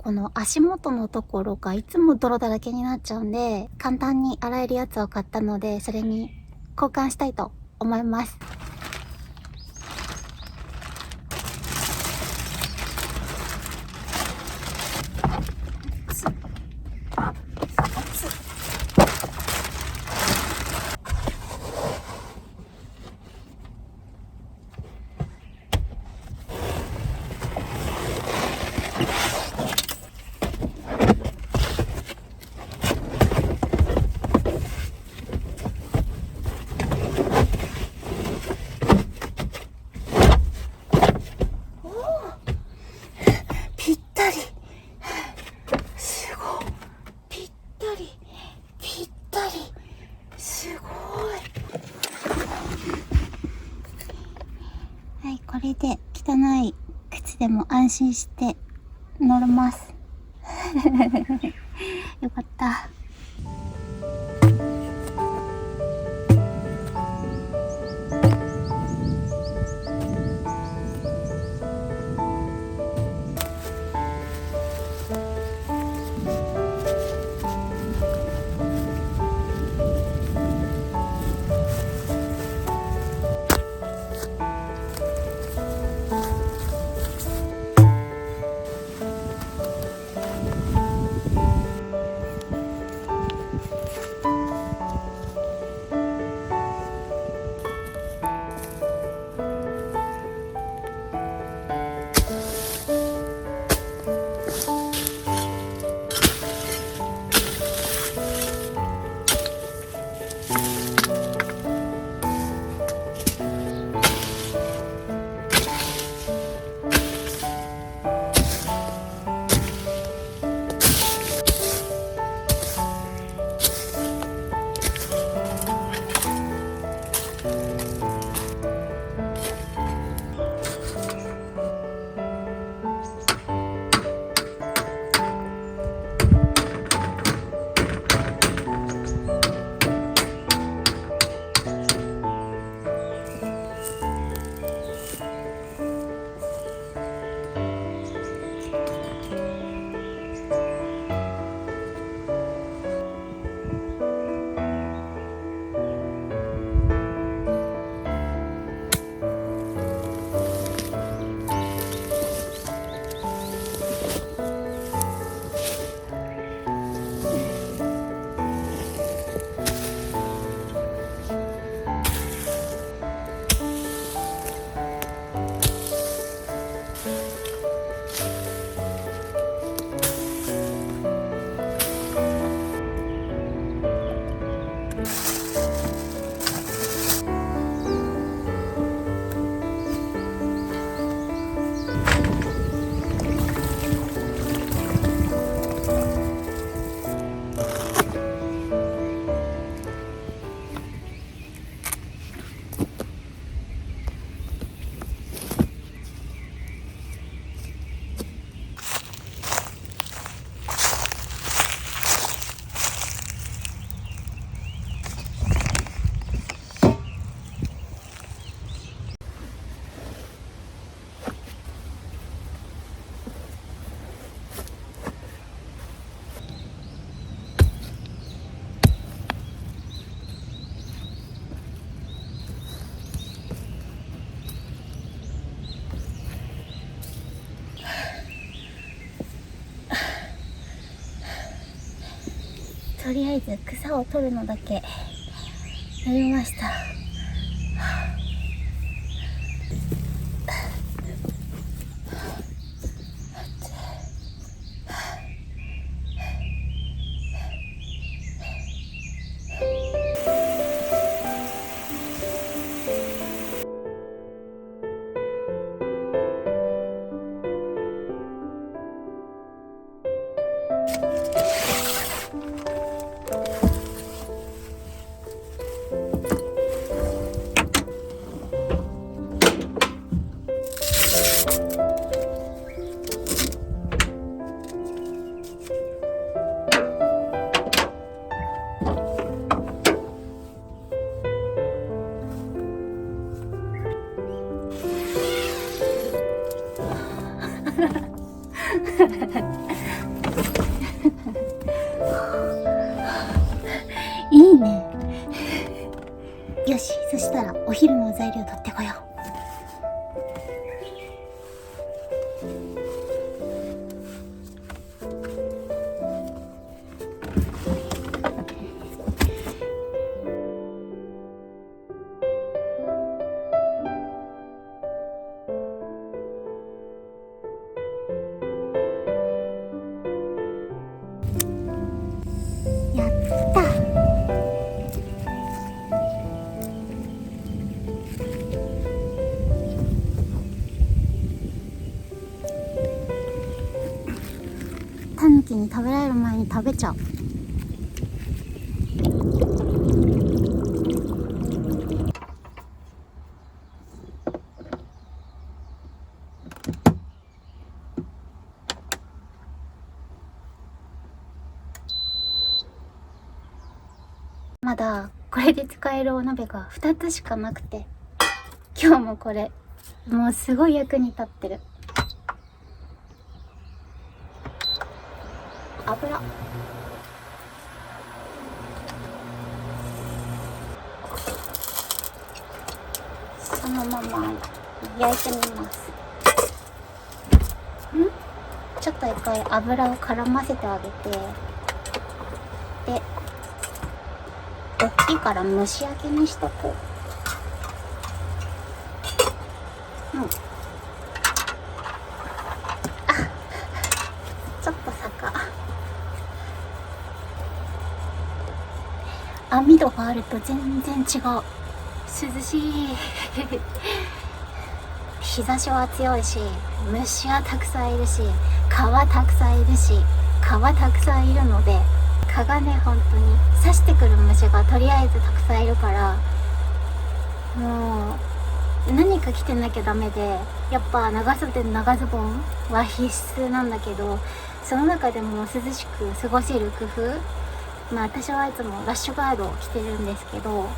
この足元のところがいつも泥だらけになっちゃうんで、簡単に洗えるやつを買ったので、それに交換したいと思います。ぴったり。すごい。ぴったり。ぴったり。すごい。はい、これで汚い靴でも安心して乗れます。よかった。とりあえず草を取るのだけやりました。ね。よし、そしたらお昼の材料取ってこよう。やった。タヌキに食べられる前に食べちゃう。まだこれで使えるお鍋が2つしかなくて、今日もこれもうすごい役に立ってる。油、そのまま焼いてみます。ちょっと一回油を絡ませてあげて、で大きいから蒸し焼きにしとこう。ちょっと坂、網戸があると全然違う。涼しい。日差しは強いし、虫はたくさんいるし、蚊はたくさんいるし、蚊はたくさんいるので、蚊がね、本当に刺してくる虫がとりあえずたくさんいるから、もう何か着てなきゃダメで、やっぱ長袖長ズボンは必須なんだけど、その中でも涼しく過ごせる工夫、私はいつもラッシュガードを着てるんですけど、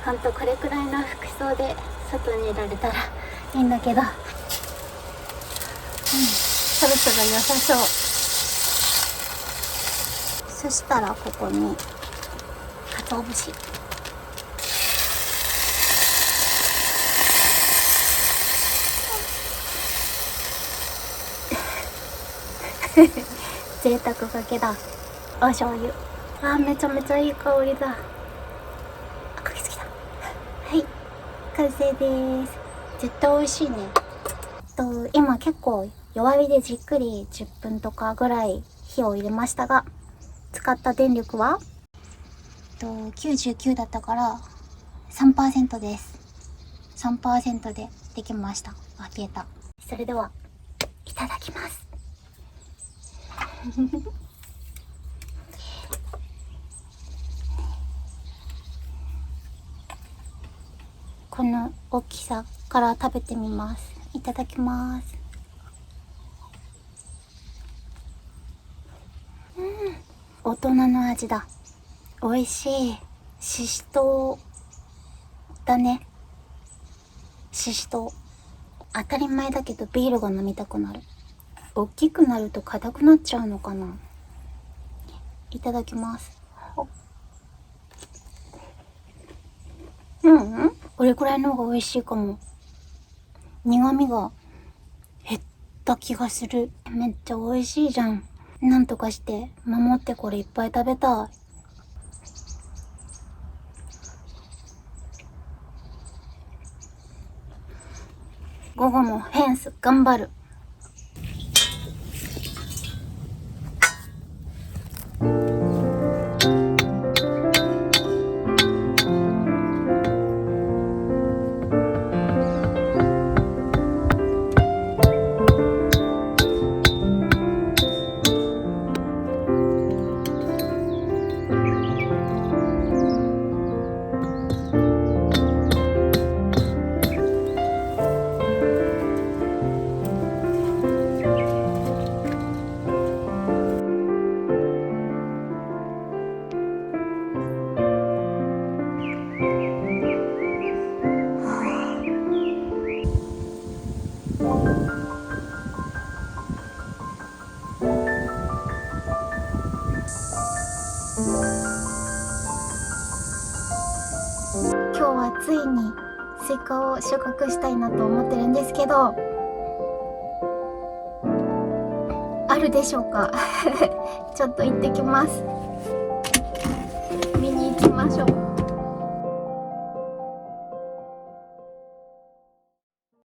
ほんとこれくらいの服装で外にいられたらいいんだけど、そろそろ良さそう。そしたらここに鰹節、贅沢かけだ。お醤油、めちゃめちゃいい香りだ。かけすぎだ。はい、完成です。絶対美味しいね。今結構弱火でじっくり10分とかぐらい火を入れましたが、使った電力は99だったから 3% です。3% でできました。消えた。それではいただきます。この大きさから食べてみます。いただきます。大人の味だ。美味しい。ししとうだね。ししとう。当たり前だけどビールが飲みたくなる。大きくなると硬くなっちゃうのかな。いただきます。これくらいの方が美味しいかも。苦味が減った気がする。めっちゃ美味しいじゃん。なんとかして守ってこれいっぱい食べたい。午後もフェンス頑張る。ついにスイカを収穫したいなと思ってるんですけど、あるでしょうかちょっと行ってきます。見に行きましょう。